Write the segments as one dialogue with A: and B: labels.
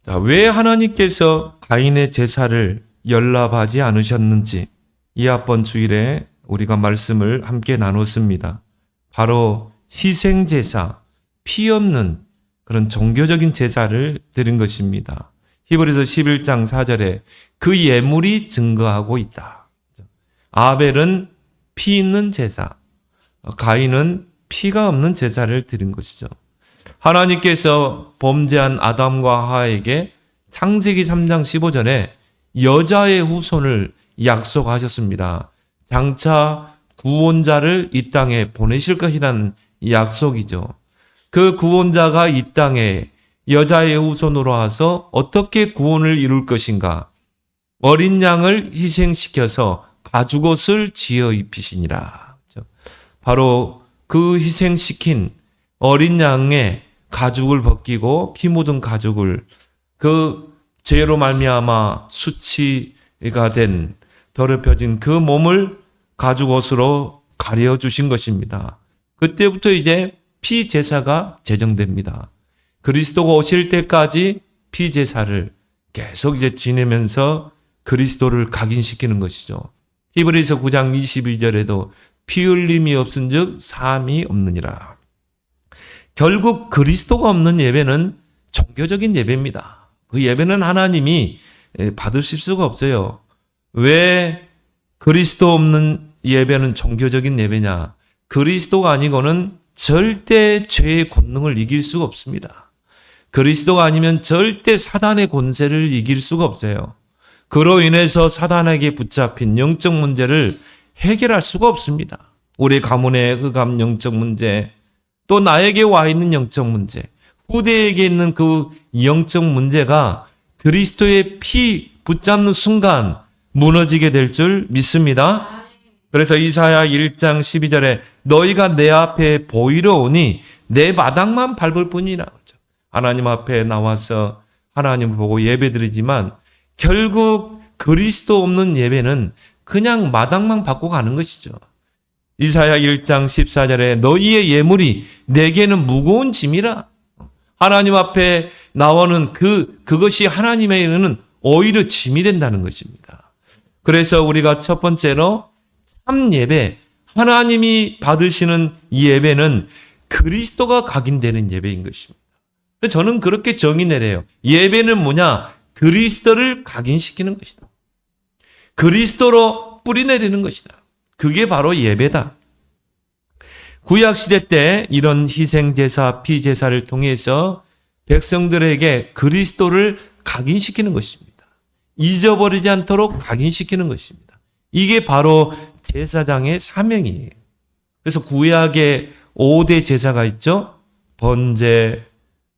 A: 자, 왜 하나님께서 가인의 제사를 연납하지 않으셨는지 이합번 주일에 우리가 말씀을 함께 나눴습니다. 바로 희생제사, 피 없는 그런 종교적인 제사를 드린 것입니다. 히브리서 11장 4절에 그 예물이 증거하고 있다. 아벨은 피 있는 제사, 가인은 피가 없는 제사를 드린 것이죠. 하나님께서 범죄한 아담과 하와에게 창세기 3장 15절에 여자의 후손을 약속하셨습니다. 장차 구원자를 이 땅에 보내실 것이라는 약속이죠. 그 구원자가 이 땅에 여자의 후손으로 와서 어떻게 구원을 이룰 것인가? 어린 양을 희생시켜서 가죽옷을 지어 입히시니라. 바로 그 희생시킨 어린 양의 가죽을 벗기고 피 묻은 가죽을 그 죄로 말미암아 수치가 된 더럽혀진 그 몸을 가죽옷으로 가려주신 것입니다. 그때부터 이제 피제사가 제정됩니다. 그리스도가 오실 때까지 피제사를 계속 이제 지내면서 그리스도를 각인시키는 것이죠. 히브리서 9장 22절에도 피 흘림이 없은즉 사함이 없느니라. 결국 그리스도가 없는 예배는 종교적인 예배입니다. 그 예배는 하나님이 받으실 수가 없어요. 왜 그리스도 없는 예배는 종교적인 예배냐? 그리스도가 아니고는 절대 죄의 권능을 이길 수가 없습니다. 그리스도가 아니면 절대 사단의 권세를 이길 수가 없어요. 그로 인해서 사단에게 붙잡힌 영적 문제를 해결할 수가 없습니다. 우리 가문의 흑암 영적 문제, 또 나에게 와 있는 영적 문제, 후대에게 있는 그 영적 문제가 그리스도의 피 붙잡는 순간 무너지게 될 줄 믿습니다. 그래서 이사야 1장 12절에 너희가 내 앞에 보이러 오니 내 마당만 밟을 뿐이라. 하나님 앞에 나와서 하나님을 보고 예배드리지만 결국 그리스도 없는 예배는 그냥 마당만 받고 가는 것이죠. 이사야 1장 14절에 너희의 예물이 내게는 무거운 짐이라. 하나님 앞에 나오는 그것이 하나님에게는 오히려 짐이 된다는 것입니다. 그래서 우리가 첫 번째로 참 예배, 하나님이 받으시는 이 예배는 그리스도가 각인되는 예배인 것입니다. 저는 그렇게 정의 내려요. 예배는 뭐냐? 그리스도를 각인시키는 것이다. 그리스도로 뿌리내리는 것이다. 그게 바로 예배다. 구약시대 때 이런 희생제사, 피제사를 통해서 백성들에게 그리스도를 각인시키는 것입니다. 잊어버리지 않도록 각인시키는 것입니다. 이게 바로 제사장의 사명이에요. 그래서 구약에 5대 제사가 있죠. 번제,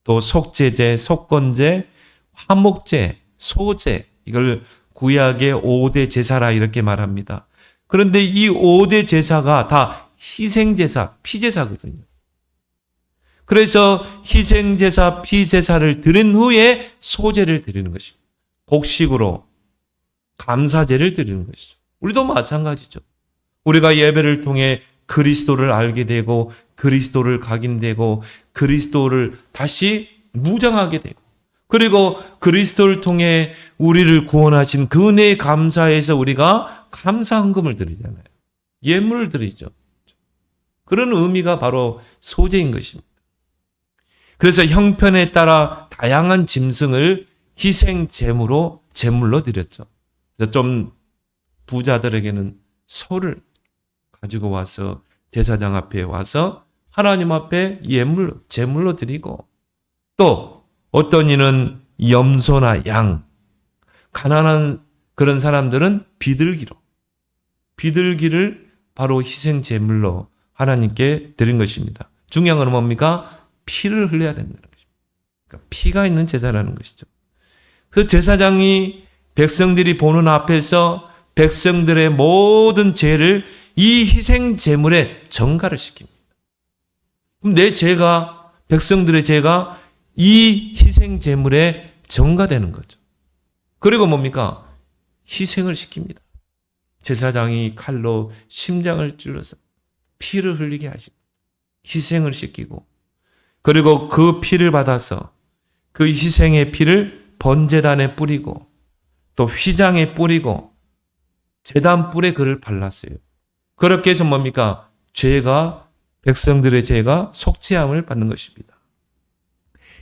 A: 또 속죄제, 속건제, 화목제, 소제, 이걸 구약의 5대 제사라 이렇게 말합니다. 그런데 이 5대 제사가 다 희생제사, 피제사거든요. 그래서 희생제사, 피제사를 드린 후에 소제를 드리는 것입니다. 곡식으로 감사제를 드리는 것이죠. 우리도 마찬가지죠. 우리가 예배를 통해 그리스도를 알게 되고 그리스도를 각인되고 그리스도를 다시 무장하게 되고 그리고 그리스도를 통해 우리를 구원하신 그 은혜에 감사해서 우리가 감사헌금을 드리잖아요. 예물을 드리죠. 그런 의미가 바로 소제인 것입니다. 그래서 형편에 따라 다양한 짐승을 희생 제물로 드렸죠. 좀 부자들에게는 소를 가지고 와서 제사장 앞에 와서 하나님 앞에 제물로 드리고 또 어떤 이는 염소나 양, 가난한 그런 사람들은 비둘기를 바로 희생 제물로 하나님께 드린 것입니다. 중요한 건 뭡니까? 피를 흘려야 된다는 것입니다. 그러니까 피가 있는 제사라는 것이죠. 그래서 제사장이 백성들이 보는 앞에서 백성들의 모든 죄를 이 희생 제물에 전가를 시킵니다. 그럼 내 죄가, 백성들의 죄가 이 희생 제물에 전가되는 거죠. 그리고 뭡니까? 희생을 시킵니다. 제사장이 칼로 심장을 찔러서 피를 흘리게 하십니다. 희생을 시키고 그리고 그 피를 받아서 그 희생의 피를 번제단에 뿌리고 또 휘장에 뿌리고 제단 뿔에 그를 발랐어요. 그렇게 해서 뭡니까? 백성들의 죄가 속죄함을 받는 것입니다.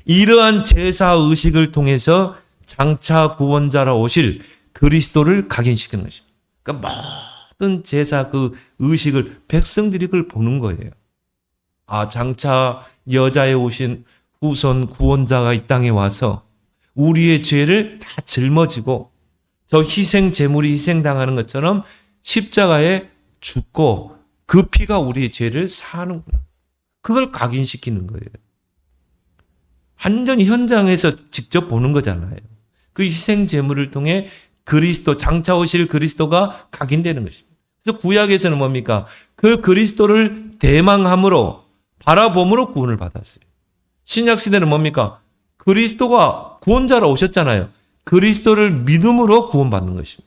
A: 이러한 제사 의식을 통해서 장차 구원자라 오실 그리스도를 각인시키는 것입니다. 그러니까 모든 제사 그 의식을 백성들이 그걸 보는 거예요. 장차 여자에 오신 후손 구원자가 이 땅에 와서 우리의 죄를 다 짊어지고 저 희생 제물이 희생당하는 것처럼 십자가에 죽고 그 피가 우리의 죄를 사하는구나. 그걸 각인시키는 거예요. 완전히 현장에서 직접 보는 거잖아요. 그 희생 제물을 통해 장차 오실 그리스도가 각인되는 것입니다. 그래서 구약에서는 뭡니까? 그 그리스도를 대망함으로 바라봄으로 구원을 받았어요. 신약 시대는 뭡니까? 그리스도가 구원자로 오셨잖아요. 그리스도를 믿음으로 구원받는 것입니다.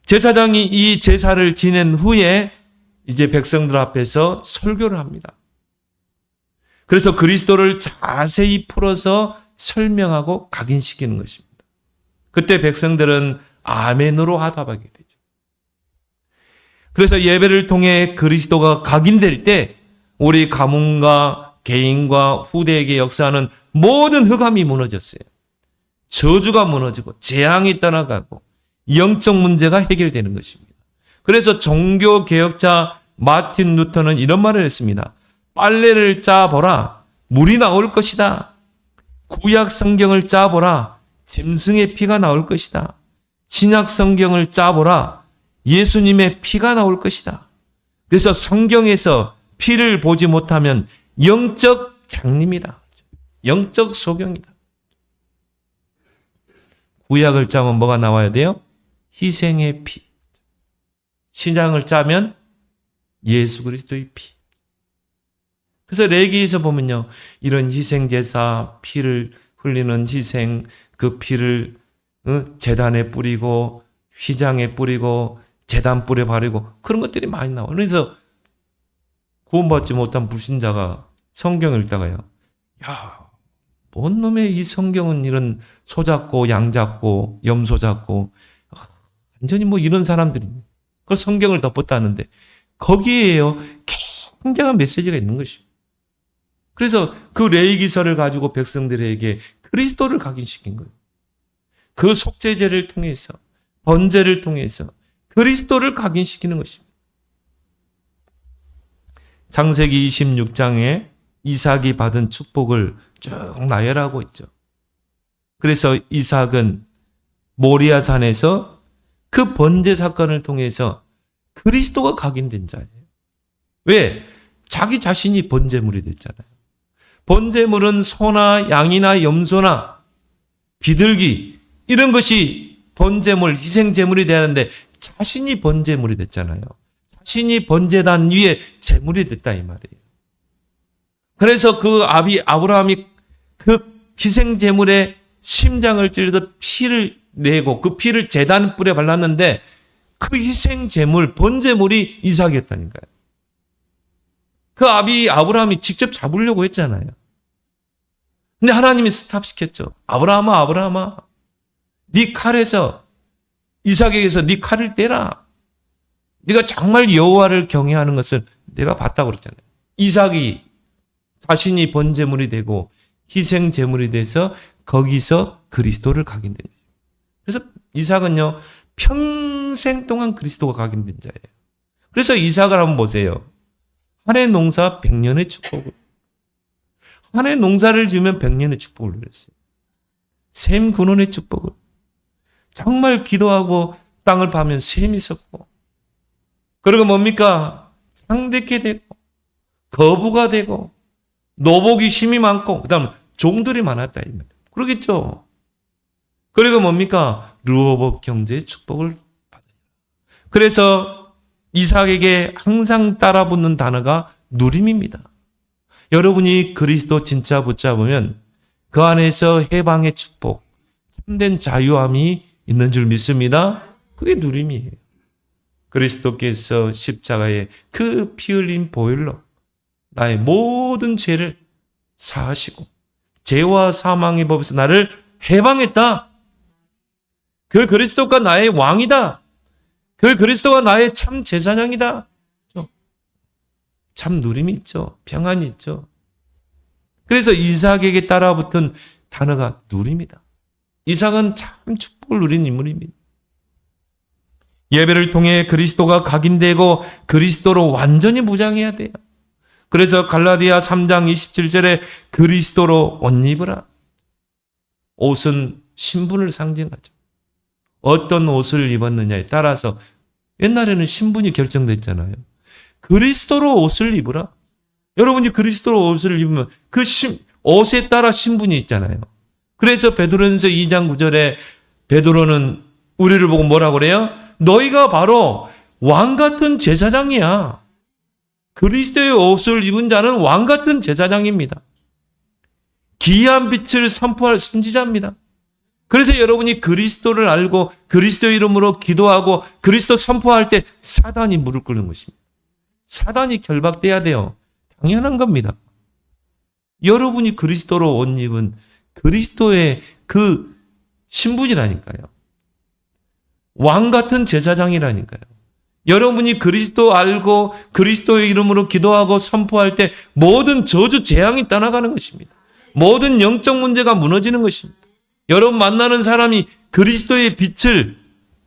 A: 제사장이 이 제사를 지낸 후에 이제 백성들 앞에서 설교를 합니다. 그래서 그리스도를 자세히 풀어서 설명하고 각인시키는 것입니다. 그때 백성들은 아멘으로 화답하게 되죠. 그래서 예배를 통해 그리스도가 각인될 때 우리 가문과 개인과 후대에게 역사하는 모든 흑암이 무너졌어요. 저주가 무너지고 재앙이 떠나가고 영적 문제가 해결되는 것입니다. 그래서 종교개혁자 마틴 루터는 이런 말을 했습니다. 빨래를 짜보라, 물이 나올 것이다. 구약 성경을 짜보라, 짐승의 피가 나올 것이다. 신약 성경을 짜보라, 예수님의 피가 나올 것이다. 그래서 성경에서 피를 보지 못하면 영적 장님이다. 영적 소경이다. 구약을 짜면 뭐가 나와야 돼요? 희생의 피. 신약을 짜면 예수 그리스도의 피. 그래서 레위기에서 보면요, 이런 희생제사 피를 흘리는 희생, 그 피를 제단에 뿌리고 휘장에 뿌리고 제단 뿔에 바르고 그런 것들이 많이 나와요. 그래서 구원받지 못한 불신자가 성경을 읽다가요, 뭔 놈의 이 성경은 이런 소 잡고 양 잡고 염소 잡고 완전히 이런 사람들이 그걸 성경을 덮었다는데 거기에요 굉장한 메시지가 있는 것입니다. 그래서 그 레위기서를 가지고 백성들에게 그리스도를 각인시킨 거예요. 그 속죄제를 통해서 번제를 통해서 그리스도를 각인시키는 것입니다. 창세기 26장에 이삭이 받은 축복을 쭉 나열하고 있죠. 그래서 이삭은 모리아산에서 그 번제 사건을 통해서 그리스도가 각인된 자예요. 왜? 자기 자신이 번제물이 됐잖아요. 번제물은 소나 양이나 염소나 비둘기 이런 것이 번제물, 희생제물이 돼야 하는데 자신이 번제물이 됐잖아요. 자신이 번제단 위에 제물이 됐다 이 말이에요. 그래서 그 아브라함이 그 희생제물의 심장을 찔러서 피를 내고 그 피를 제단 뿔에 발랐는데 그 희생제물, 번제물이 이삭이었다니까요. 그 아브라함이 직접 잡으려고 했잖아요. 근데 하나님이 스탑시켰죠. 아브라함아, 네 칼에서 이삭에게서 네 칼을 떼라. 네가 정말 여호와를 경외하는 것을 내가 봤다고 그랬잖아요. 이삭이 자신이 번제물이 되고 희생제물이 돼서 거기서 그리스도를 각인된 거예요. 그래서 이삭은요 평생 동안 그리스도가 각인된 자예요. 그래서 이삭을 한번 보세요. 한 해 농사 100년의 축복을. 한 해 농사를 지으면 100년의 축복을 누렸어요. 샘 근원의 축복을. 정말 기도하고 땅을 파면 샘이 섰고. 그리고 뭡니까? 창대케 되고 거부가 되고 노복이 힘이 많고 그다음 종들이 많았다. 그러겠죠. 그리고 뭡니까? 르호봇 경제의 축복을 받아요. 그래서 이삭에게 항상 따라붙는 단어가 누림입니다. 여러분이 그리스도 진짜 붙잡으면 그 안에서 해방의 축복, 참된 자유함이 있는 줄 믿습니다. 그게 누림이에요. 그리스도께서 십자가에 그 피 흘린 보혈로 나의 모든 죄를 사하시고 죄와 사망의 법에서 나를 해방했다. 그 그리스도가 나의 왕이다. 그 그리스도가 나의 참 제사장이다. 참 누림이 있죠. 평안이 있죠. 그래서 이삭에게 따라붙은 단어가 누림이다. 이삭은 참 축복을 누린 인물입니다. 예배를 통해 그리스도가 각인되고 그리스도로 완전히 무장해야 돼요. 그래서 갈라디아 3장 27절에 그리스도로 옷 입으라. 옷은 신분을 상징하죠. 어떤 옷을 입었느냐에 따라서 옛날에는 신분이 결정됐잖아요. 그리스도로 옷을 입으라. 여러분이 그리스도로 옷을 입으면 그 옷에 따라 신분이 있잖아요. 그래서 베드로전서 2장 9절에 베드로는 우리를 보고 뭐라고 그래요? 너희가 바로 왕 같은 제사장이야. 그리스도의 옷을 입은 자는 왕 같은 제사장입니다. 기이한 빛을 선포할 선지자입니다. 그래서 여러분이 그리스도를 알고 그리스도 이름으로 기도하고 그리스도 선포할 때 사단이 무릎 꿇는 것입니다. 사단이 결박돼야 돼요. 당연한 겁니다. 여러분이 그리스도로 옷 입은 그리스도의 그 신분이라니까요. 왕 같은 제사장이라니까요. 여러분이 그리스도 알고 그리스도의 이름으로 기도하고 선포할 때 모든 저주 재앙이 떠나가는 것입니다. 모든 영적 문제가 무너지는 것입니다. 여러분 만나는 사람이 그리스도의 빛을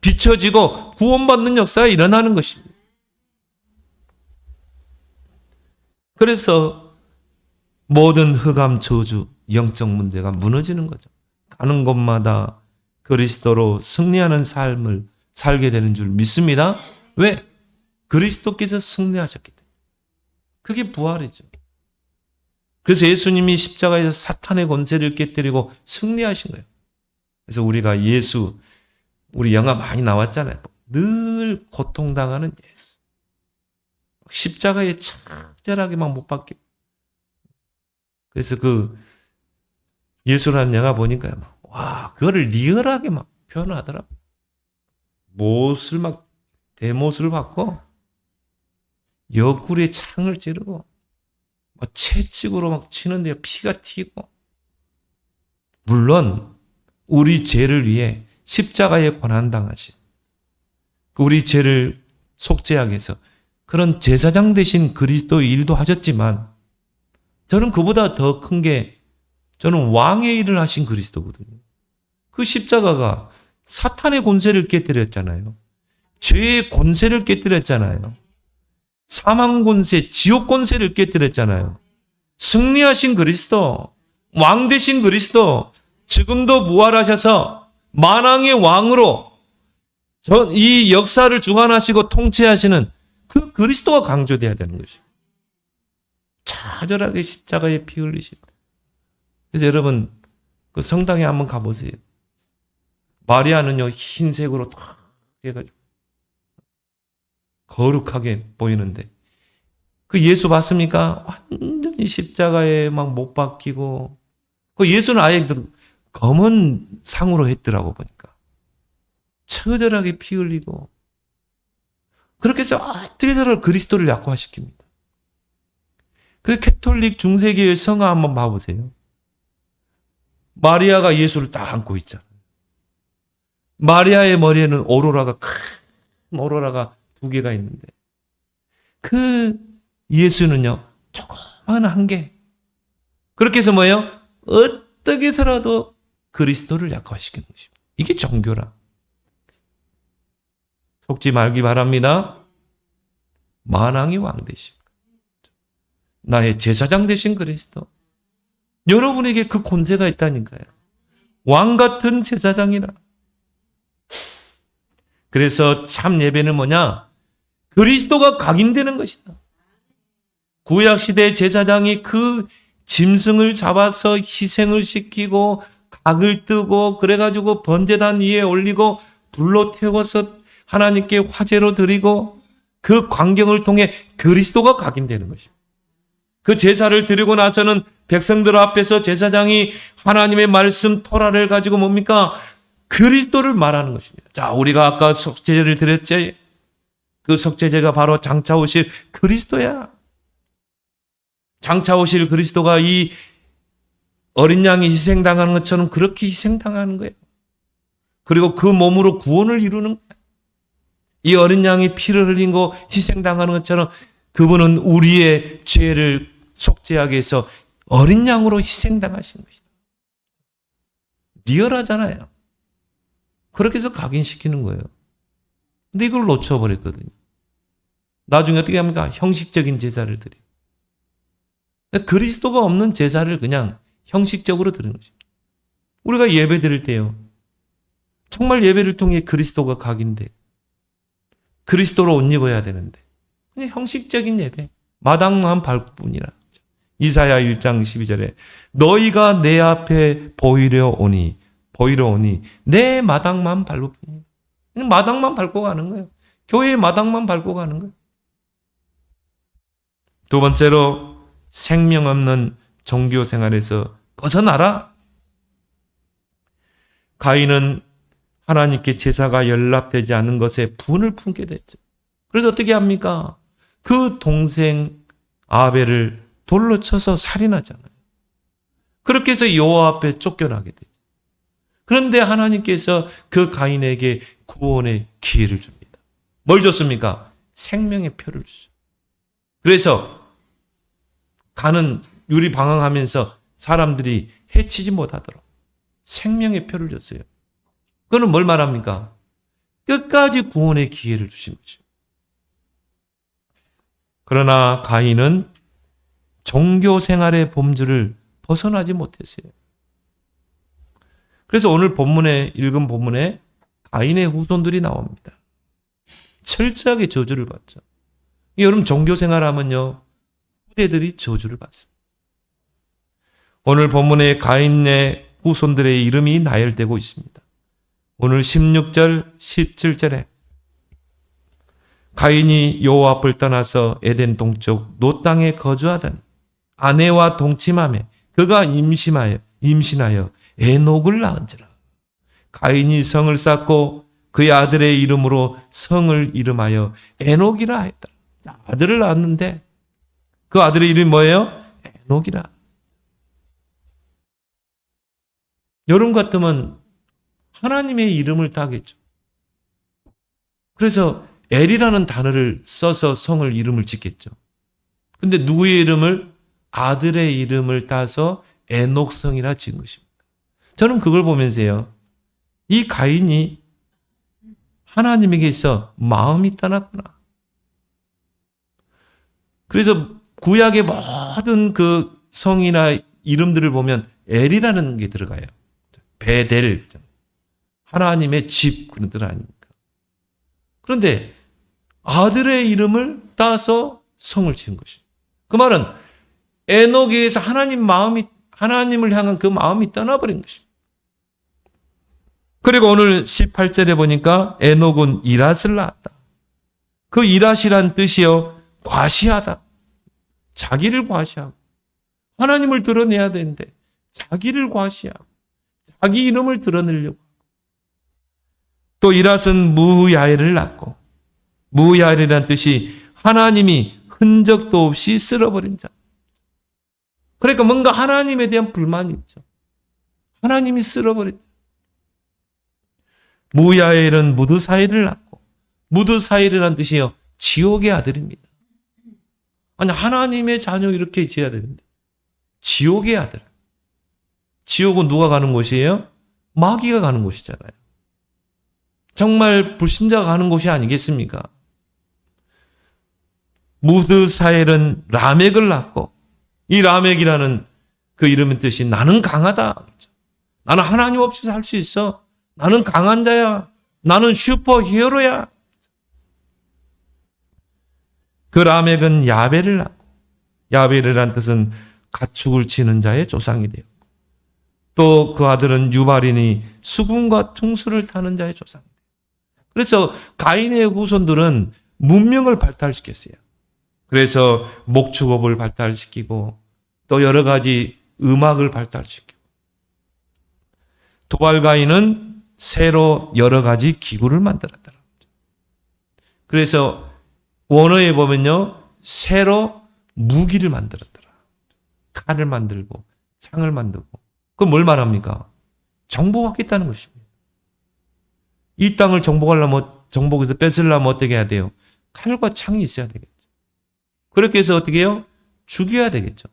A: 비춰지고 구원받는 역사가 일어나는 것입니다. 그래서 모든 흑암 저주 영적 문제가 무너지는 거죠. 가는 곳마다 그리스도로 승리하는 삶을 살게 되는 줄 믿습니다. 왜? 그리스도께서 승리하셨기 때문에. 그게 부활이죠. 그래서 예수님이 십자가에서 사탄의 권세를 깨뜨리고 승리하신 거예요. 그래서 우리가 우리 영화 많이 나왔잖아요. 늘 고통당하는 예수. 십자가에 처절하게 막 못 박히고. 그래서 그 예수라는 영화 보니까요. 와, 그거를 리얼하게 막 표현하더라고요. 못을 막 대못을 받고 옆구리에 창을 찌르고 막 채찍으로 막 치는데 피가 튀고. 물론 우리 죄를 위해 십자가에 고난당하신 우리 죄를 속죄하기 위해서 그런 제사장 되신 그리스도의 일도 하셨지만 저는 그보다 더 큰 게 저는 왕의 일을 하신 그리스도거든요. 그 십자가가 사탄의 권세를 깨뜨렸잖아요. 죄의 권세를 깨뜨렸잖아요. 사망 권세, 지옥 권세를 깨뜨렸잖아요. 승리하신 그리스도, 왕 되신 그리스도, 지금도 부활하셔서 만왕의 왕으로 이 역사를 주관하시고 통치하시는 그 그리스도가 강조돼야 되는 것이에요. 처절하게 십자가에 피 흘리시고. 그래서 여러분 그 성당에 한번 가보세요. 마리아는요 흰색으로 탁 해가지고 거룩하게 보이는데 그 예수 봤습니까? 완전히 십자가에 막 못 박히고 그 예수는 아예 검은 상으로 했더라고 보니까 처절하게 피 흘리고 그렇게 해서 어떻게든 그리스도를 약화시킵니다. 그 캐톨릭 중세교회 성화 한번 봐보세요. 마리아가 예수를 딱 안고 있잖아요. 마리아의 머리에는 큰 오로라가 2개가 있는데 그 예수는요 조그만 한 개. 그렇게 해서 뭐예요? 어떻게 해서라도 그리스도를 약화시키는 것입니다. 이게 종교라. 속지 말기 바랍니다. 만왕의 왕 되신 나의 제사장 되신 그리스도. 여러분에게 그 권세가 있다니까요. 왕 같은 제사장이라. 그래서 참 예배는 뭐냐? 그리스도가 각인되는 것이다. 구약시대 제사장이 그 짐승을 잡아서 희생을 시키고 각을 뜨고 그래가지고 번제단 위에 올리고 불로 태워서 하나님께 화제로 드리고 그 광경을 통해 그리스도가 각인되는 것입니다. 그 제사를 드리고 나서는 백성들 앞에서 제사장이 하나님의 말씀 토라를 가지고 뭡니까? 그리스도를 말하는 것입니다. 자, 우리가 아까 속죄제를 드렸지? 그 속죄제가 바로 장차 오실 그리스도야. 장차 오실 그리스도가 이 어린 양이 희생당하는 것처럼 그렇게 희생당하는 거예요. 그리고 그 몸으로 구원을 이루는 거예요. 이 어린 양이 피를 흘리고 희생당하는 것처럼 그분은 우리의 죄를 속죄하기 위해서 어린 양으로 희생당하신 것이다. 리얼하잖아요. 그렇게 해서 각인시키는 거예요. 근데 이걸 놓쳐버렸거든요. 나중에 어떻게 합니까? 형식적인 제사를 드려요. 그리스도가 없는 제사를 그냥 형식적으로 드리는 것입니다. 우리가 예배 드릴 때요. 정말 예배를 통해 그리스도가 각인돼. 그리스도로 옷 입어야 되는데. 그냥 형식적인 예배. 마당만 밟을 뿐이라. 이사야 1장 12절에 너희가 내 앞에 보이려 오니 내 마당만 밟을 뿐이야. 그냥 마당만 밟고 가는 거예요. 교회의 마당만 밟고 가는 거예요. 두 번째로 생명 없는 종교 생활에서 벗어나라. 가인은 하나님께 제사가 연락되지 않은 것에 분을 품게 됐죠. 그래서 어떻게 합니까? 그 동생 아벨을 돌로 쳐서 살인하잖아요. 그렇게 해서 여호와 앞에 쫓겨나게 되죠. 그런데 하나님께서 그 가인에게 구원의 기회를 줍니다. 뭘 줬습니까? 생명의 표를 주죠. 그래서 가는 유리 방황하면서 사람들이 해치지 못하도록 생명의 표를 줬어요. 그거는 뭘 말합니까? 끝까지 구원의 기회를 주신 거죠. 그러나 가인은 종교 생활의 범주를 벗어나지 못했어요. 그래서 오늘 읽은 본문에 가인의 후손들이 나옵니다. 철저하게 저주를 받죠. 여러분 종교 생활하면요. 후대들이 저주를 받습니다. 오늘 본문에 가인의 후손들의 이름이 나열되고 있습니다. 오늘 16절, 17절에 가인이 여호와 앞을 떠나서 에덴 동쪽 노 땅에 거주하더니 아내와 동침하며 그가 임신하여 에녹을 낳은지라. 가인이 성을 쌓고 그의 아들의 이름으로 성을 이름하여 에녹이라 했다. 아들을 낳았는데 그 아들의 이름이 뭐예요? 에녹이라. 여러분 같으면 하나님의 이름을 따겠죠. 그래서 엘이라는 단어를 써서 성을 이름을 짓겠죠. 근데 누구의 이름을? 아들의 이름을 따서 에녹성이라 지은 것입니다. 저는 그걸 보면서요. 이 가인이 하나님에게서 마음이 떠났구나. 그래서 구약의 모든 그 성이나 이름들을 보면 엘이라는 게 들어가요. 베델, 하나님의 집 그런 뜻 아닙니까? 그런데 아들의 이름을 따서 성을 지은 것입니다. 그 말은 에녹에게서 하나님을 향한 그 마음이 떠나버린 것입니다. 그리고 오늘 18절에 보니까 에녹은 이랏을 낳았다. 그 이랏이란 뜻이요 과시하다. 자기를 과시하고 하나님을 드러내야 되는데 자기를 과시하고 자기 이름을 드러내려고. 또 이랏은 무야엘을 낳고 무야엘이란 뜻이 하나님이 흔적도 없이 쓸어버린 자. 그러니까 뭔가 하나님에 대한 불만이 있죠. 하나님이 쓸어버린 자. 무야엘은 무드사일을 낳고 무드사일이란 뜻이요 지옥의 아들입니다. 아니 하나님의 자녀 이렇게 지어야 되는데 지옥의 아들. 지옥은 누가 가는 곳이에요? 마귀가 가는 곳이잖아요. 정말 불신자가 가는 곳이 아니겠습니까? 무드사엘은 라멕을 낳고 이 라멕이라는 그 이름의 뜻이 나는 강하다. 나는 하나님 없이 살 수 있어. 나는 강한 자야. 나는 슈퍼 히어로야. 그 라멕은 야벨을 낳고 야벨이라는 뜻은 가축을 치는 자의 조상이 되었고 또 그 아들은 유발이니 수금과 퉁수를 타는 자의 조상이 되었고 그래서 가인의 후손들은 문명을 발달시켰어요. 그래서 목축업을 발달시키고 또 여러 가지 음악을 발달시키고 도발 가인은 새로 여러 가지 기구를 만들었더라. 그래서 원어에 보면요 새로 무기를 만들었더라. 칼을 만들고 상을 만들고. 그럼 뭘 말합니까? 정복하겠다는 것입니다. 이 땅을 정복해서 뺏으려면 어떻게 해야 돼요? 칼과 창이 있어야 되겠죠. 그렇게 해서 어떻게 해요? 죽여야 되겠죠.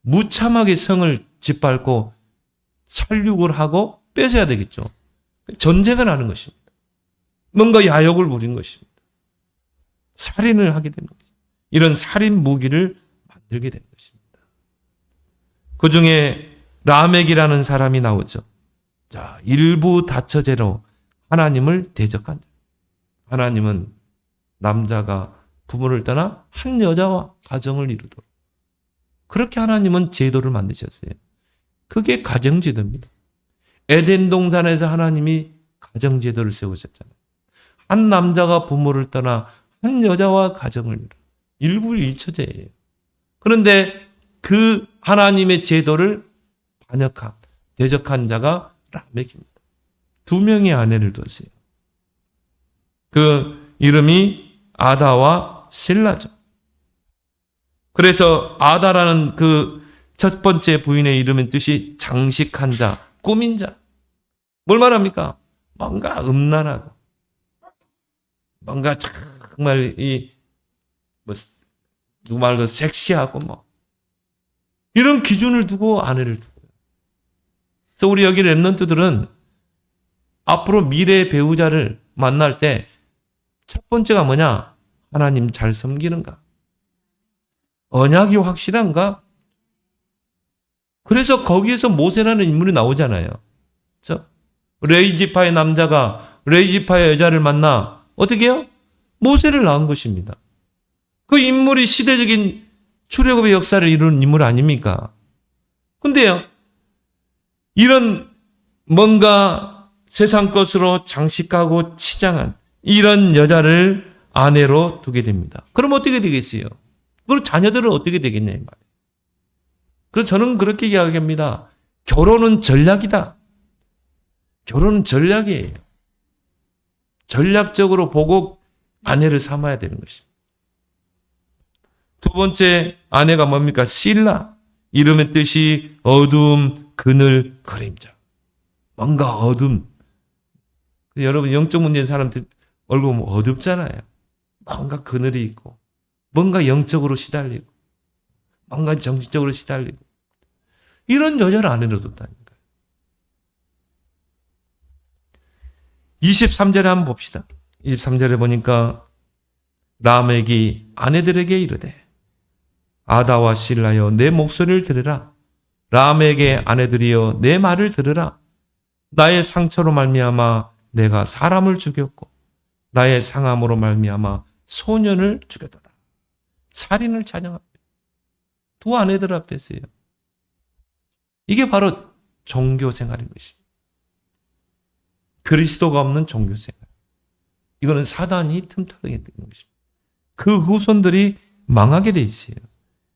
A: 무참하게 성을 짓밟고 살육을 하고 뺏어야 되겠죠. 전쟁을 하는 것입니다. 뭔가 야욕을 부린 것입니다. 살인을 하게 되는 것입니다. 이런 살인 무기를 만들게 된 것입니다. 그 중에 라멕이라는 사람이 나오죠. 자, 일부 다처제로 하나님을 대적한 자. 하나님은 남자가 부모를 떠나 한 여자와 가정을 이루도록 그렇게 하나님은 제도를 만드셨어요. 그게 가정제도입니다. 에덴 동산에서 하나님이 가정제도를 세우셨잖아요. 한 남자가 부모를 떠나 한 여자와 가정을 이루도록 일부일처제예요. 그런데 그 하나님의 제도를 반역한, 대적한 자가 라멕입니다. 2명의 아내를 뒀어요. 그 이름이 아다와 실라죠. 그래서 아다라는 그 첫 번째 부인의 이름의 뜻이 장식한 자, 꾸민 자. 뭘 말합니까? 뭔가 음란하고, 뭔가 정말 누구 말로 섹시하고 이런 기준을 두고 아내를 두고요. 그래서 우리 여기 랩런트들은 앞으로 미래의 배우자를 만날 때 첫 번째가 뭐냐? 하나님 잘 섬기는가? 언약이 확실한가? 그래서 거기에서 모세라는 인물이 나오잖아요. 그렇죠? 레이지파의 남자가 레이지파의 여자를 만나 어떻게 해요? 모세를 낳은 것입니다. 그 인물이 시대적인 출애굽의 역사를 이루는 인물 아닙니까? 근데요, 이런 뭔가 세상 것으로 장식하고 치장한 이런 여자를 아내로 두게 됩니다. 그럼 어떻게 되겠어요? 그리고 자녀들은 어떻게 되겠냐 이 말이에요. 그래서 저는 그렇게 이야기합니다. 결혼은 전략이다. 결혼은 전략이에요. 전략적으로 보고 아내를 삼아야 되는 것입니다. 두 번째 아내가 뭡니까? 실라. 이름의 뜻이 어두움, 그늘, 그림자. 뭔가 어둠. 여러분 영적 문제인 사람들 얼굴 보면 어둡잖아요. 뭔가 그늘이 있고 뭔가 영적으로 시달리고 뭔가 정신적으로 시달리고 이런 여자를 아내로 뒀다니까요. 23절에 한번 봅시다. 23절에 보니까 라멕이 아내들에게 이르되 아다와 실라여 내 목소리를 들으라. 라멕의 아내들이여 내 말을 들으라. 나의 상처로 말미암아 내가 사람을 죽였고 나의 상함으로 말미암아 소년을 죽였도다. 살인을 찬양합니다. 두 아내들 앞에서요. 이게 바로 종교 생활인 것입니다. 그리스도가 없는 종교 생활. 이거는 사단이 틈타게 되는 것입니다. 그 후손들이 망하게 돼 있어요.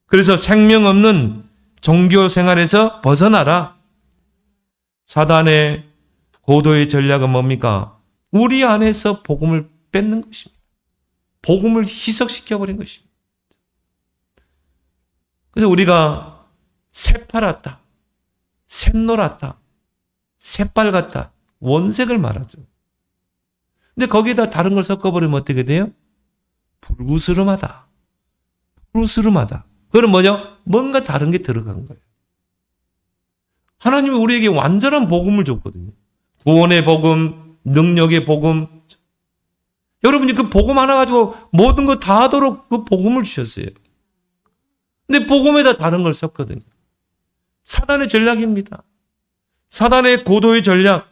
A: 그래서 생명 없는 종교 생활에서 벗어나라. 사단의 고도의 전략은 뭡니까? 우리 안에서 복음을 뺏는 것입니다. 복음을 희석시켜버린 것입니다. 그래서 우리가 새파랗다, 샛노랗다, 새빨갛다, 원색을 말하죠. 근데 거기에다 다른 걸 섞어버리면 어떻게 돼요? 불구스름하다, 푸르스름하다. 그건 뭐죠? 뭔가 다른 게 들어간 거예요. 하나님이 우리에게 완전한 복음을 줬거든요. 구원의 복음, 능력의 복음. 여러분이 그 복음 하나 가지고 모든 거 다 하도록 그 복음을 주셨어요. 근데 복음에다 다른 걸 썼거든요. 사단의 전략입니다. 사단의 고도의 전략.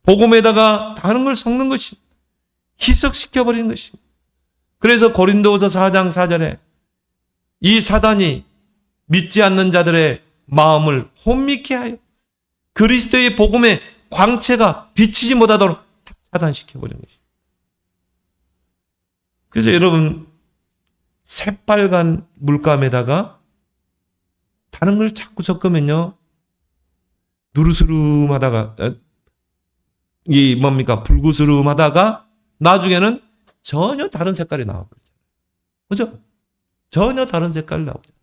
A: 복음에다가 다른 걸 섞는 것입니다. 희석시켜버리는 것입니다. 그래서 고린도후서 4장 4절에 이 사단이 믿지 않는 자들의 마음을 혼미케 하여 그리스도의 복음의 광채가 비치지 못하도록 차단시켜버리는 것입니다. 그래서 여러분 새빨간 물감에다가 다른 걸 자꾸 섞으면요 누르스름하다가 이 뭡니까 불구스름하다가 나중에는 전혀 다른 색깔이 나와버리죠. 그죠? 전혀 다른 색깔이 나오죠.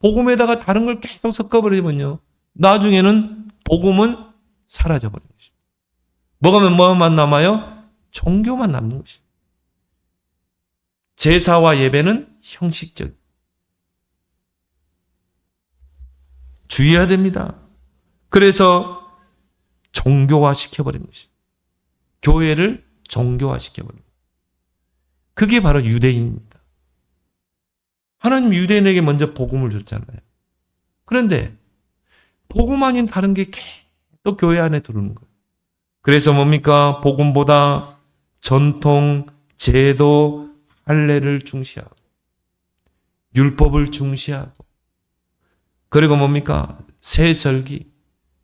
A: 복음에다가 다른 걸 계속 섞어버리면요, 나중에는 복음은 사라져버리는 것입니다. 뭐만 남아요? 종교만 남는 것입니다. 제사와 예배는 형식적. 주의해야 됩니다. 그래서 종교화 시켜버린 것입니다. 교회를 종교화 시켜버린 것입니다. 그게 바로 유대인입니다. 하나님 유대인에게 먼저 복음을 줬잖아요. 그런데 복음 아닌 다른 게 계속 교회 안에 들어오는 거예요. 그래서 뭡니까? 복음보다 전통, 제도, 할례를 중시하고 율법을 중시하고, 그리고 뭡니까? 새 절기.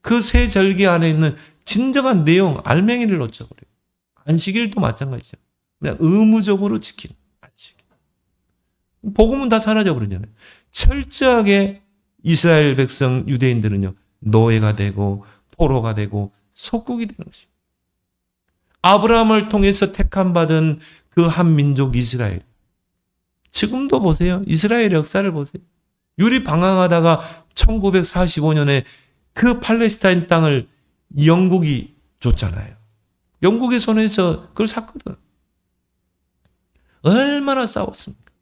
A: 그 새 절기 안에 있는 진정한 내용, 알맹이를 놓쳐버려요. 안식일도 마찬가지죠. 그냥 의무적으로 지키는 안식일. 복음은 다 사라져버리잖아요. 철저하게 이스라엘 백성 유대인들은요, 노예가 되고 포로가 되고 속국이 되는 것입니다. 아브라함을 통해서 택함받은 그 한 민족 이스라엘. 지금도 보세요. 이스라엘 역사를 보세요. 유리 방황하다가 1945년에 그 팔레스타인 땅을 영국이 줬잖아요. 영국의 손에서 그걸 샀거든. 얼마나 싸웠습니까?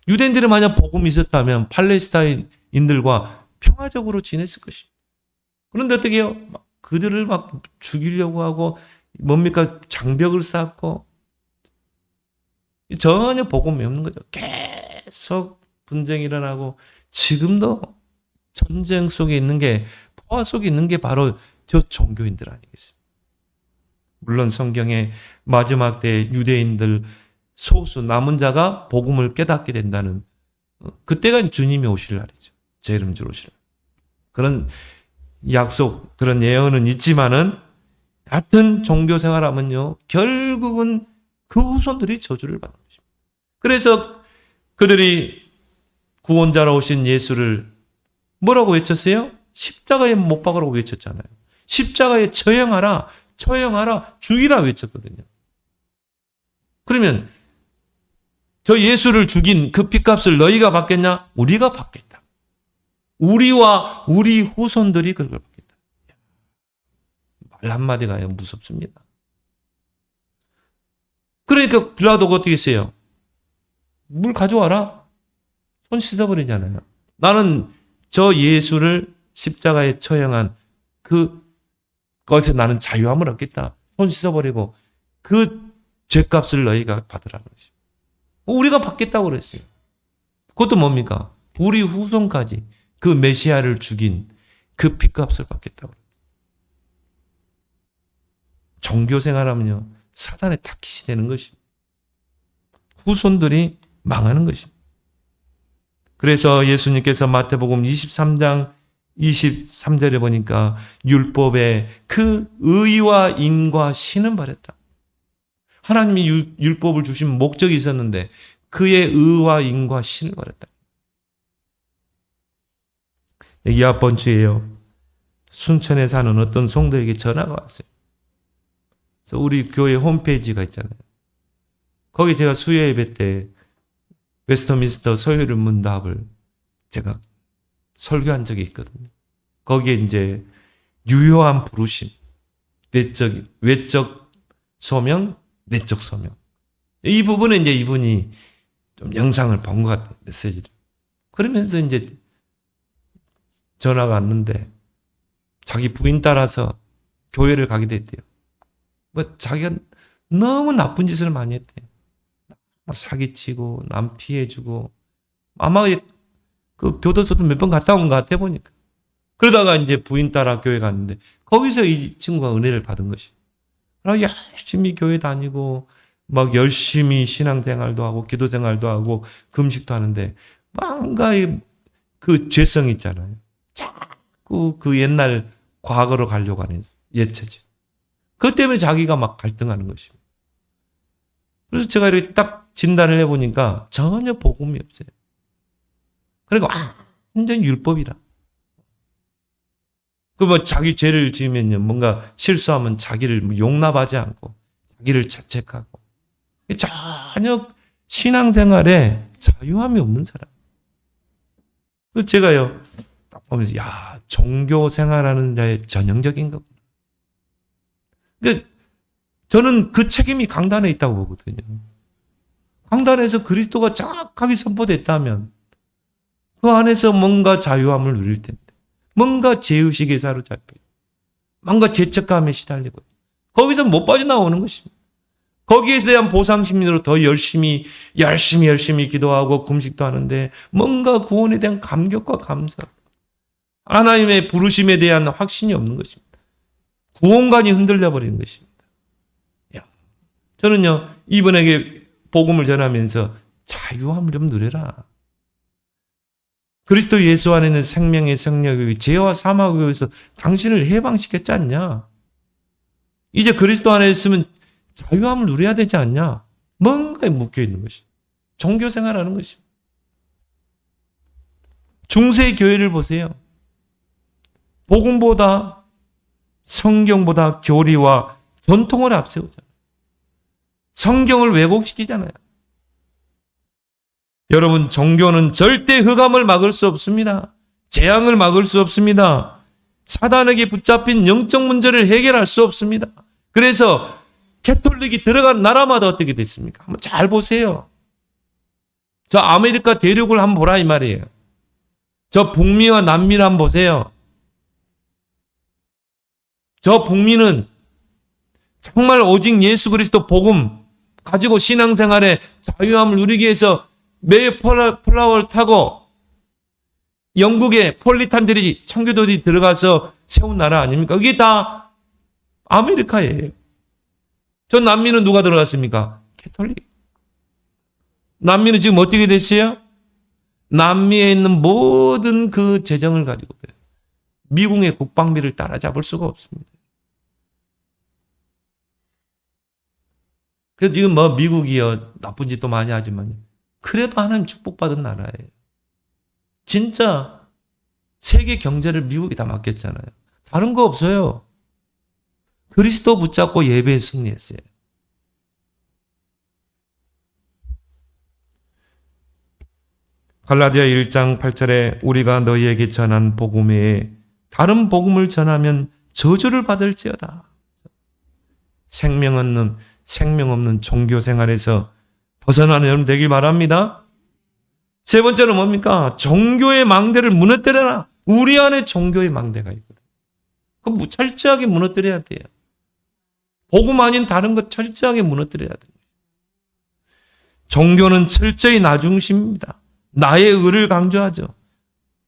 A: 유대인들이 만약 복음이 있었다면 팔레스타인인들과 평화적으로 지냈을 것입니다. 그런데 어떻게 해요? 그들을 막 죽이려고 하고, 뭡니까? 장벽을 쌓고, 전혀 복음이 없는 거죠. 계속 분쟁이 일어나고, 지금도 전쟁 속에 있는 게, 포화 속에 있는 게 바로 저 종교인들 아니겠습니까? 물론 성경의 마지막 때 유대인들 소수 남은 자가 복음을 깨닫게 된다는, 그때가 주님이 오실 날이죠. 제 이름 주로 오실 날. 그런 약속, 그런 예언은 있지만은, 같은 종교 생활하면요, 결국은 그 후손들이 저주를 받는 것입니다. 그래서 그들이 구원자로 오신 예수를 뭐라고 외쳤어요? 십자가에 못 박으라고 외쳤잖아요. 십자가에 처형하라, 죽이라 외쳤거든요. 그러면 저 예수를 죽인 그 핏값을 너희가 받겠냐? 우리가 받겠다. 우리와 우리 후손들이 그걸 받겠다. 말 한마디가 무섭습니다. 그러니까 빌라도가 어떻게 했어요? 물 가져와라. 손 씻어버리잖아요. 나는 저 예수를 십자가에 처형한 그것에 나는 자유함을 얻겠다. 손 씻어버리고 그 죄값을 너희가 받으라는 것이죠. 우리가 받겠다고 그랬어요. 그것도 뭡니까? 우리 후손까지 그 메시아를 죽인 그 핏값을 받겠다고. 종교 생활하면요, 사단의 타깃이 되는 것입니다. 후손들이 망하는 것입니다. 그래서 예수님께서 마태복음 23장 23절에 보니까 율법에 그 의와 인과 신은 바랬다. 하나님이 율법을 주신 목적이 있었는데 그의 의와 인과 신을 바랬다. 이합번 주에요, 순천에 사는 어떤 성도에게 전화가 왔어요. 그래서 우리 교회 홈페이지가 있잖아요. 거기 제가 수요 예배 때 웨스터민스터 서유리 문답을 제가 설교한 적이 있거든요. 거기에 이제 유효한 부르심, 외적 소명, 내적 소명. 이 부분에 이제 이분이 좀 영상을 본 것 같아요. 메시지를. 그러면서 이제 전화가 왔는데 자기 부인 따라서 교회를 가게 됐대요. 자기가 너무 나쁜 짓을 많이 했대요. 사기치고 남 피해주고, 아마 그 교도소도 몇 번 갔다 온 것 같아 보니까. 그러다가 이제 부인 따라 교회 갔는데 거기서 이 친구가 은혜를 받은 것이. 열심히 교회 다니고 막 열심히 신앙생활도 하고 기도생활도 하고 금식도 하는데 뭔가 그 죄성이 있잖아요. 자꾸 그 옛날 과거로 가려고 하는 예체질. 그것 때문에 자기가 막 갈등하는 것입니다. 그래서 제가 이렇게 딱 진단을 해보니까 전혀 복음이 없어요. 그리고 완전 율법이라. 그 자기 죄를 지으면요, 뭔가 실수하면 자기를 용납하지 않고 자기를 자책하고, 전혀 신앙생활에 자유함이 없는 사람. 그래서 제가요, 딱 보면서, 야, 종교 생활하는 자의 전형적인 거구나. 그러니까 저는 그 책임이 강단에 있다고 보거든요. 강단에서 그리스도가 정확하게 선포됐다면 그 안에서 뭔가 자유함을 누릴 텐데, 뭔가 죄의식에 사로잡혀, 뭔가 죄책감에 시달리고, 거기서 못 빠져나오는 것입니다. 거기에 대한 보상 심리로 더 열심히 기도하고 금식도 하는데, 뭔가 구원에 대한 감격과 감사, 하나님의 부르심에 대한 확신이 없는 것입니다. 구원관이 흔들려 버리는 것입니다. 저는요, 이분에게 복음을 전하면서 자유함을 좀 누려라. 그리스도 예수 안에 있는 생명의 생력이 죄와 사망에 의해서 당신을 해방시켰지 않냐? 이제 그리스도 안에 있으면 자유함을 누려야 되지 않냐? 뭔가에 묶여 있는 것입니다. 종교 생활하는 것입니다. 중세 교회를 보세요. 복음보다, 성경보다 교리와 전통을 앞세우잖아요. 성경을 왜곡시키잖아요. 여러분, 종교는 절대 흑암을 막을 수 없습니다. 재앙을 막을 수 없습니다. 사단에게 붙잡힌 영적 문제를 해결할 수 없습니다. 그래서 캐톨릭이 들어간 나라마다 어떻게 됐습니까? 한번 잘 보세요. 저 아메리카 대륙을 한번 보라 이 말이에요. 저 북미와 남미를 한번 보세요. 저 북미는 정말 오직 예수 그리스도 복음 가지고 신앙생활에 자유함을 누리기 위해서 메이플라워를 타고 영국의 폴리탄들이 청교도들이 들어가서 세운 나라 아닙니까? 그게 다 아메리카예요. 저 남미는 누가 들어갔습니까? 캐톨릭. 남미는 지금 어떻게 됐어요? 남미에 있는 모든 그 재정을 가지고 미국의 국방비를 따라잡을 수가 없습니다. 그래서 지금 뭐 미국이요 나쁜 짓도 많이 하지만 그래도 하나님 축복받은 나라예요. 진짜 세계 경제를 미국이 다 맡겼잖아요. 다른 거 없어요. 그리스도 붙잡고 예배에 승리했어요. 갈라디아 1장 8절에 우리가 너희에게 전한 복음 외에 다른 복음을 전하면 저주를 받을지어다. 생명 없는 종교 생활에서 벗어나는 여러분 되길 바랍니다. 세 번째는 뭡니까? 종교의 망대를 무너뜨려라. 우리 안에 종교의 망대가 있거든. 그럼 철저하게 무너뜨려야 돼요. 복음 아닌 다른 것 철저하게 무너뜨려야 돼요. 종교는 철저히 나 중심입니다. 나의 의를 강조하죠.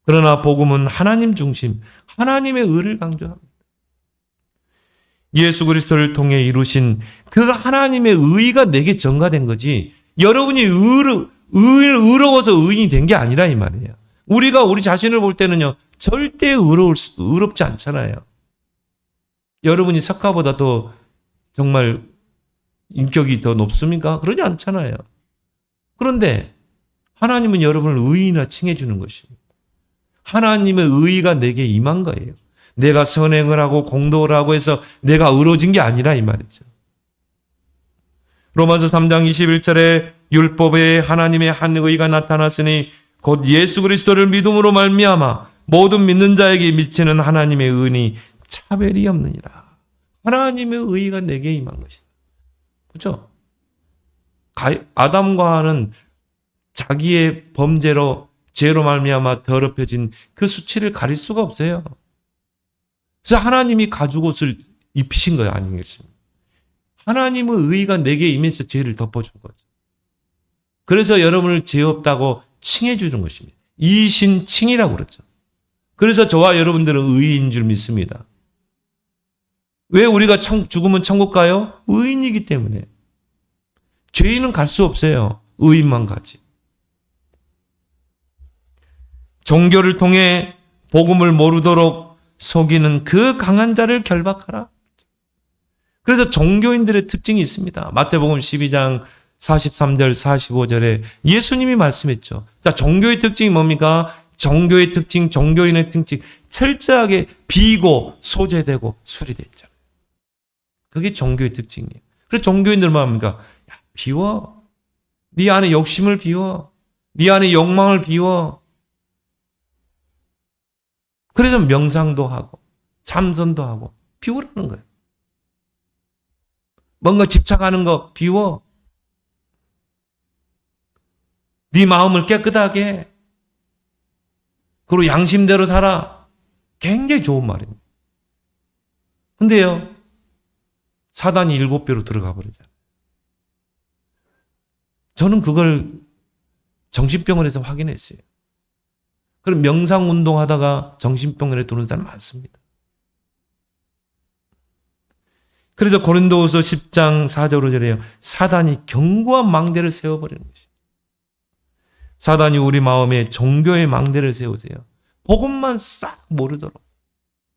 A: 그러나 복음은 하나님 중심, 하나님의 의를 강조합니다. 예수 그리스도를 통해 이루신 그 하나님의 의가 내게 전가된 거지 여러분이 의로워서 의인이 된 게 아니라 이 말이에요. 우리가 우리 자신을 볼 때는요 절대 의롭지 않잖아요. 여러분이 석가보다 더 정말 인격이 더 높습니까? 그러지 않잖아요. 그런데 하나님은 여러분을 의인이라 칭해 주는 것입니다. 하나님의 의가 내게 임한 거예요. 내가 선행을 하고 공덕을 하고 해서 내가 의로워진 게 아니라 이 말이죠. 로마서 3장 21절에 율법에 하나님의 한 의가 나타났으니 곧 예수 그리스도를 믿음으로 말미암아 모든 믿는 자에게 미치는 하나님의 은이 차별이 없느니라. 하나님의 의가 내게 임한 것이다. 그렇죠? 아담과 하와는 자기의 범죄로 죄로 말미암아 더럽혀진 그 수치를 가릴 수가 없어요. 그래서 하나님이 가죽옷을 입히신 거예요, 아니겠습니까? 하나님의 의가 내게 임해서 죄를 덮어준 거죠. 그래서 여러분을 죄 없다고 칭해 주는 것입니다. 이신칭이라고 그러죠. 그래서 저와 여러분들은 의인인 줄 믿습니다. 왜 우리가 죽으면 천국 가요? 의인이기 때문에. 죄인은 갈 수 없어요. 의인만 가지. 종교를 통해 복음을 모르도록 속이는 그 강한 자를 결박하라. 그래서 종교인들의 특징이 있습니다. 마태복음 12장 43절 45절에 예수님이 말씀했죠. 자, 종교의 특징이 뭡니까? 종교의 특징, 종교인의 특징, 철저하게 비고 소재되고 수리됐잖아요. 그게 종교의 특징이에요. 그래서 종교인들은 뭡니까? 야, 비워. 네 안에 욕심을 비워. 네 안에 욕망을 비워. 그래서 명상도 하고 참선도 하고 비우라는 거예요. 뭔가 집착하는 거 비워. 네 마음을 깨끗하게 해. 그리고 양심대로 살아. 굉장히 좋은 말입니다. 근데요, 사단이 7배로 들어가 버리잖아요. 저는 그걸 정신병원에서 확인했어요. 그럼 명상 운동하다가 정신병원에 들어온 사람 많습니다. 그래서 고린도후서 10장 4절 5절에요. 사단이 견고한 망대를 세워버리는 것이에요. 사단이 우리 마음에 종교의 망대를 세우세요. 복음만 싹 모르도록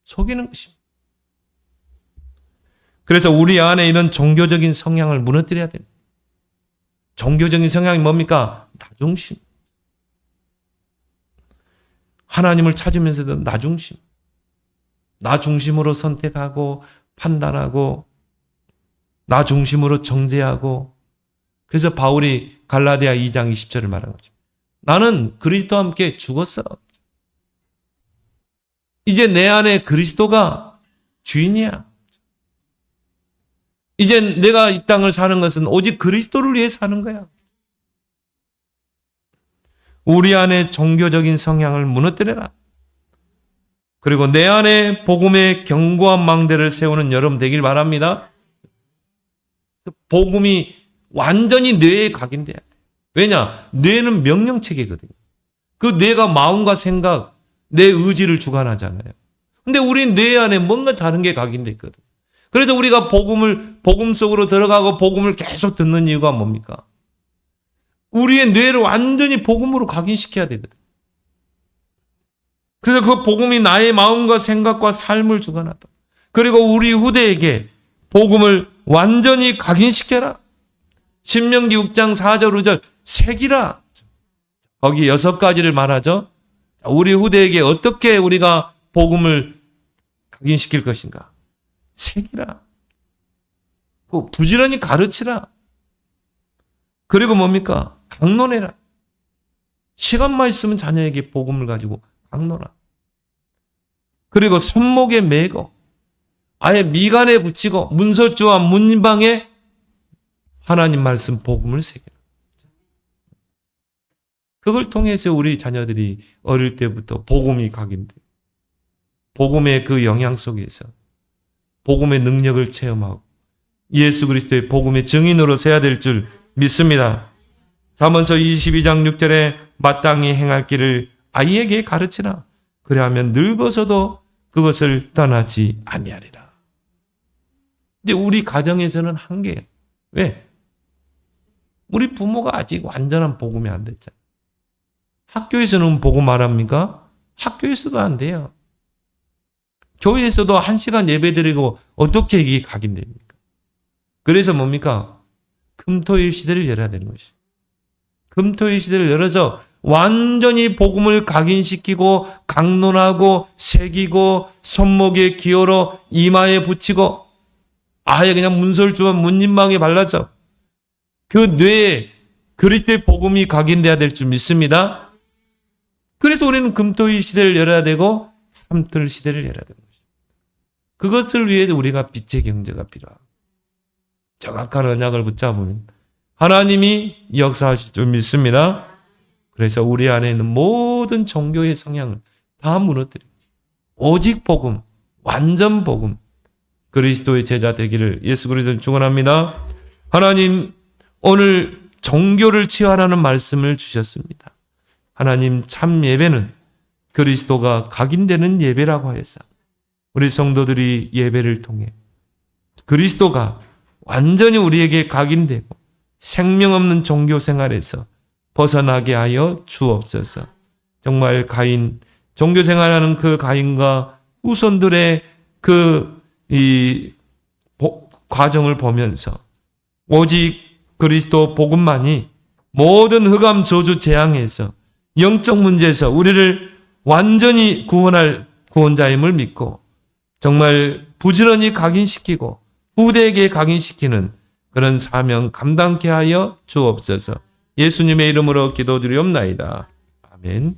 A: 속이는 것입니다. 그래서 우리 안에 이런 종교적인 성향을 무너뜨려야 됩니다. 종교적인 성향이 뭡니까? 나중심. 하나님을 찾으면서도 나중심. 나 중심으로 선택하고 판단하고 나 중심으로 정죄하고. 그래서 바울이 갈라디아 2장 20절을 말한 거죠. 나는 그리스도와 함께 죽었어. 이제 내 안에 그리스도가 주인이야. 이제 내가 이 땅을 사는 것은 오직 그리스도를 위해 사는 거야. 우리 안에 종교적인 성향을 무너뜨려라. 그리고 내 안에 복음의 견고한 망대를 세우는 여러분 되길 바랍니다. 복음이 완전히 뇌에 각인돼야 돼. 왜냐? 뇌는 명령체계거든요. 그 뇌가 마음과 생각, 내 의지를 주관하잖아요. 근데 우리 뇌 안에 뭔가 다른 게 각인돼 있거든. 그래서 우리가 복음 속으로 들어가고 복음을 계속 듣는 이유가 뭡니까? 우리의 뇌를 완전히 복음으로 각인시켜야 되거든. 그래서 그 복음이 나의 마음과 생각과 삶을 주관하다. 그리고 우리 후대에게 복음을 완전히 각인시켜라. 신명기 6장 4절 5절 새기라. 거기 6가지를 말하죠. 우리 후대에게 어떻게 우리가 복음을 각인시킬 것인가? 새기라. 부지런히 가르치라. 그리고 뭡니까? 강론해라. 시간만 있으면 자녀에게 복음을 가지고 강론하라. 그리고 손목에 매고 아예 미간에 붙이고 문설주와 문방에 하나님 말씀 복음을 새겨라. 그걸 통해서 우리 자녀들이 어릴 때부터 복음이 각인돼. 복음의 그 영향 속에서 복음의 능력을 체험하고 예수 그리스도의 복음의 증인으로 서야 될 줄 믿습니다. 잠언서 22장 6절에 마땅히 행할 길을 아이에게 가르치라. 그래야면 늙어서도 그것을 떠나지 아니하리라. 근데 우리 가정에서는 한계예요. 왜? 우리 부모가 아직 완전한 복음이 안 됐잖아요. 학교에서는 복음 말합니까? 학교에서도 안 돼요. 교회에서도 1시간 예배드리고 어떻게 이게 각인됩니까? 그래서 뭡니까? 금토일 시대를 열어야 되는 것이죠. 금토일 시대를 열어서 완전히 복음을 각인시키고 강론하고 새기고 손목에 기어로 이마에 붙이고 아예 그냥 문설주와 문진방에 발라서 그 뇌에 그리스도의 복음이 각인돼야 될 줄 믿습니다. 그래서 우리는 금토일 시대를 열어야 되고 삼토일 시대를 열어야 되는 것입니다. 그것을 위해 우리가 빛의 경제가 필요하고 정확한 언약을 붙잡으면 하나님이 역사하실 줄 믿습니다. 그래서 우리 안에 있는 모든 종교의 성향을 다 무너뜨리고 오직 복음, 완전 복음, 그리스도의 제자 되기를 예수 그리스도는 축원합니다. 하나님 오늘 종교를 치환하는 말씀을 주셨습니다. 하나님 참 예배는 그리스도가 각인되는 예배라고 하였사. 우리 성도들이 예배를 통해 그리스도가 완전히 우리에게 각인되고 생명 없는 종교 생활에서 벗어나게 하여 주옵소서. 정말 종교 생활하는 그 가인과 후손들의 과정을 보면서 오직 그리스도 복음만이 모든 흑암 저주 재앙에서 영적 문제에서 우리를 완전히 구원할 구원자임을 믿고 정말 부지런히 각인시키고 후대에게 각인시키는 그런 사명 감당케 하여 주옵소서. 예수님의 이름으로 기도드리옵나이다. 아멘.